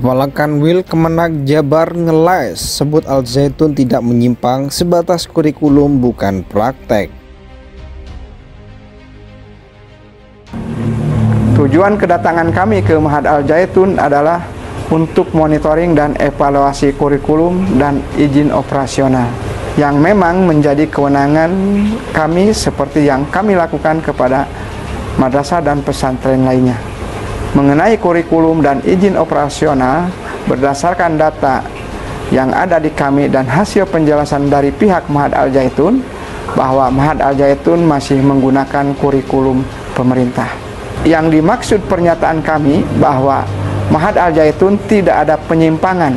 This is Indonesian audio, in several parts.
Kepala Kanwil Kemenag Jabar ngeles sebut Al Zaitun tidak menyimpang, sebatas kurikulum bukan praktek. Tujuan kedatangan kami ke Ma'had Al Zaitun adalah untuk monitoring dan evaluasi kurikulum dan izin operasional yang memang menjadi kewenangan kami seperti yang kami lakukan kepada madrasah dan pesantren lainnya. Mengenai kurikulum dan izin operasional, berdasarkan data yang ada di kami dan hasil penjelasan dari pihak Ma'had Al Zaitun, bahwa Ma'had Al Zaitun masih menggunakan kurikulum pemerintah. Yang dimaksud pernyataan kami bahwa Ma'had Al Zaitun tidak ada penyimpangan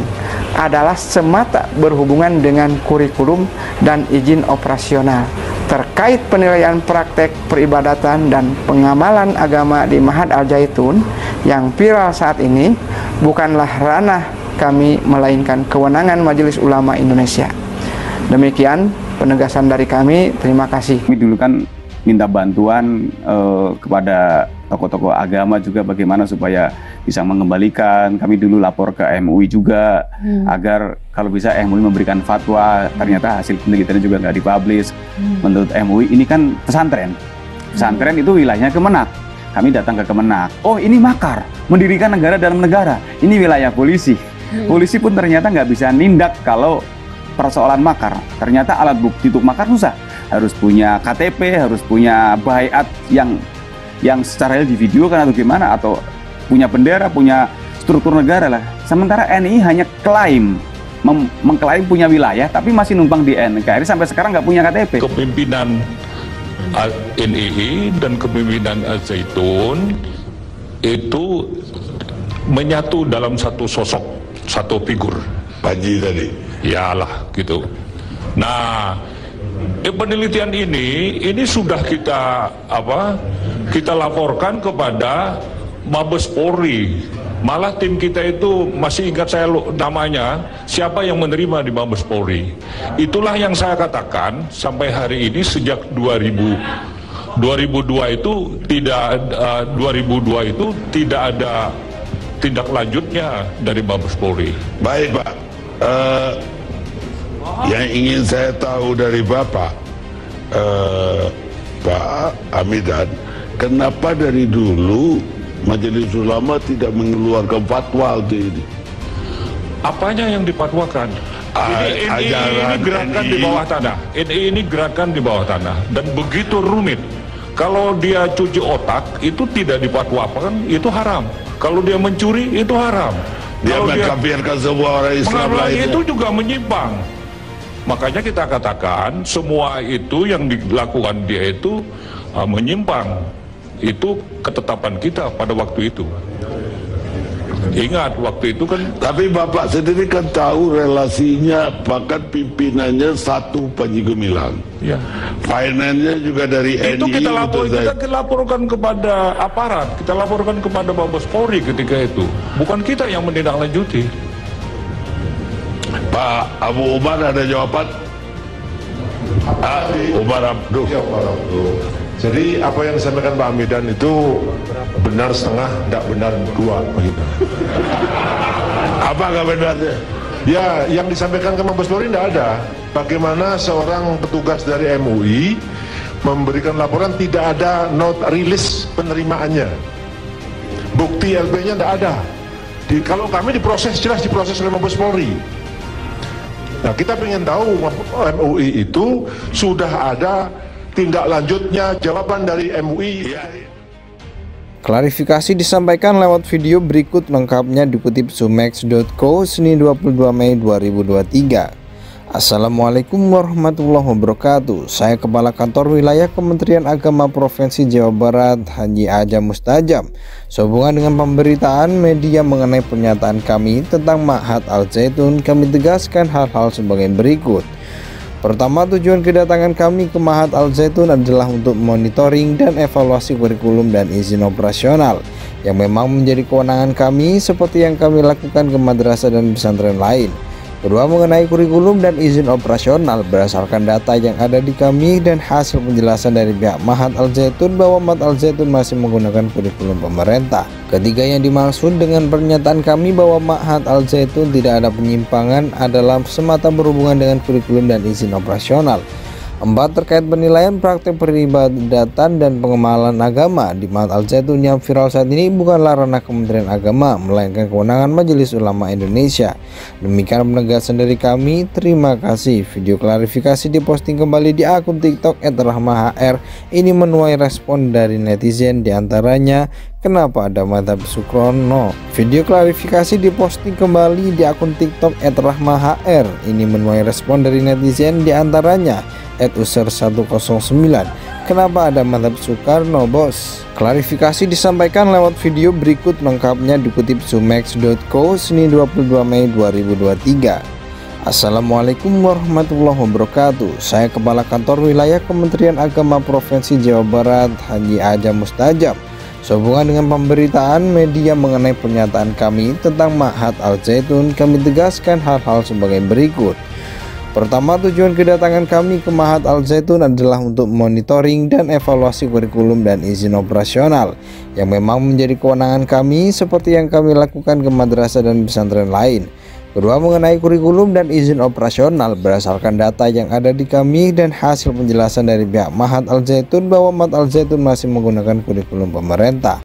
adalah semata berhubungan dengan kurikulum dan izin operasional terkait penilaian praktek peribadatan dan pengamalan agama di Ma'had Al Zaitun yang viral saat ini bukanlah ranah kami, melainkan kewenangan Majelis Ulama Indonesia. Demikian penegasan dari kami. Terima kasih. Kami dulu kan minta bantuan kepada tokoh-tokoh agama juga bagaimana supaya bisa mengembalikan. Kami dulu lapor ke MUI juga agar kalau bisa MUI memberikan fatwa. Ternyata hasil penelitiannya juga nggak dipublish. Menurut MUI ini kan pesantren. Pesantren itu wilayahnya Kemenag. Kami datang ke Kemenag. Oh, ini makar, mendirikan negara dalam negara. Ini wilayah polisi. Polisi pun ternyata nggak bisa nindak kalau persoalan makar. Ternyata alat bukti untuk makar susah. Harus punya KTP, harus punya baiat yang secara real di video kan atau gimana, atau punya bendera, punya struktur negara lah. Sementara NI hanya klaim mengklaim punya wilayah tapi masih numpang di NKRI sampai sekarang nggak punya KTP. Kepimpinan NII dan kepimpinan Al Zaitun itu menyatu dalam satu sosok, satu figur. Panji tadi. Yalah gitu. Nah, penelitian ini sudah kita laporkan kepada Mabes Polri. Malah tim kita itu masih ingat saya namanya, siapa yang menerima di Mabes Polri. Itulah yang saya katakan sampai hari ini sejak 2002 itu tidak ada tindak lanjutnya dari Mabes Polri. Baik Pak, yang ingin saya tahu dari Bapak, Pak Hamidan, kenapa dari dulu Majelis Ulama tidak mengeluarkan fatwa untuk ini? Apanya yang dipatwakan? Ini gerakan di bawah tanah. Ini gerakan di bawah tanah dan begitu rumit. Kalau dia cuci otak itu tidak dipatwakan, itu haram. Kalau dia mencuri itu haram. Dia mengkafirkan semua orang Islam lainnya. Itu juga menyimpang. Makanya kita katakan semua itu yang dilakukan dia itu menyimpang. Itu ketetapan kita pada waktu itu. Ingat waktu itu kan. Tapi Bapak sendiri kan tahu relasinya, bahkan pimpinannya satu Panji Gumilang. Ya. Finance-nya juga dari NI. Itu kita laporkan kepada aparat, kita laporkan kepada Mabes Polri ketika itu. Bukan kita yang menindaklanjuti. Pak Abu Umar ada jawaban? Umar Abduh. Ya, Pak Abduh. Jadi apa yang disampaikan Pak Hamidan itu benar setengah, tidak benar dua begitu. Apa nggak benarnya? Ya, yang disampaikan ke Mabes Polri tidak ada. Bagaimana seorang petugas dari MUI memberikan laporan tidak ada note release penerimaannya. Bukti LP-nya tidak ada. Kalau kami diproses, jelas diproses oleh Mabes Polri. Nah, kita ingin tahu MUI itu sudah ada tindak lanjutnya, jawaban dari MUI. Klarifikasi disampaikan lewat video berikut, lengkapnya dikutip sumex.co Senin 22 Mei 2023. Assalamualaikum warahmatullahi wabarakatuh. Saya Kepala Kantor Wilayah Kementerian Agama Provinsi Jawa Barat, Haji Ajam Mustajab. Sehubungan dengan pemberitaan media mengenai pernyataan kami tentang Ma'had Al Zaitun, kami tegaskan hal-hal sebagai berikut. Pertama, tujuan kedatangan kami ke Ma'had Al Zaitun adalah untuk monitoring dan evaluasi kurikulum dan izin operasional yang memang menjadi kewenangan kami seperti yang kami lakukan ke madrasah dan pesantren lain. Kedua, mengenai kurikulum dan izin operasional berdasarkan data yang ada di kami dan hasil penjelasan dari pihak Mahat Al Zaitun bahwa Mahat Al Zaitun masih menggunakan kurikulum pemerintah. Ketiga, yang dimaksud dengan pernyataan kami bahwa Mahat Al Zaitun tidak ada penyimpangan adalah semata berhubungan dengan kurikulum dan izin operasional. 4. Terkait penilaian praktek peribadatan dan pengemalan agama di Mahat Al Zaitun yang viral saat ini bukanlah ranah Kementerian Agama, melainkan kewenangan Majelis Ulama Indonesia. Demikian penegasan dari kami. Terima kasih. Video klarifikasi diposting kembali di akun TikTok @rahmahr. Ini menuai respon dari netizen, diantaranya kenapa ada Madhab Sukrono. Video klarifikasi diposting kembali di akun TikTok @rahmahr. Ini menuai respon dari netizen, diantaranya @user109. Kenapa ada Madhab Soekarno, bos? Klarifikasi disampaikan lewat video berikut, lengkapnya dikutip sumex.co Senin 22 Mei 2023. Assalamualaikum warahmatullahi wabarakatuh. Saya Kepala Kantor Wilayah Kementerian Agama Provinsi Jawa Barat, Haji Ajam Mustajab. Sehubungan dengan pemberitaan media mengenai pernyataan kami tentang Mahat Al Zaitun, kami tegaskan hal-hal sebagai berikut. Pertama, tujuan kedatangan kami ke Mahat Al Zaitun adalah untuk monitoring dan evaluasi kurikulum dan izin operasional yang memang menjadi kewenangan kami seperti yang kami lakukan ke madrasah dan pesantren lain. Kedua, mengenai kurikulum dan izin operasional berdasarkan data yang ada di kami dan hasil penjelasan dari pihak Mahat Al Zaitun bahwa Mahat Al Zaitun masih menggunakan kurikulum pemerintah.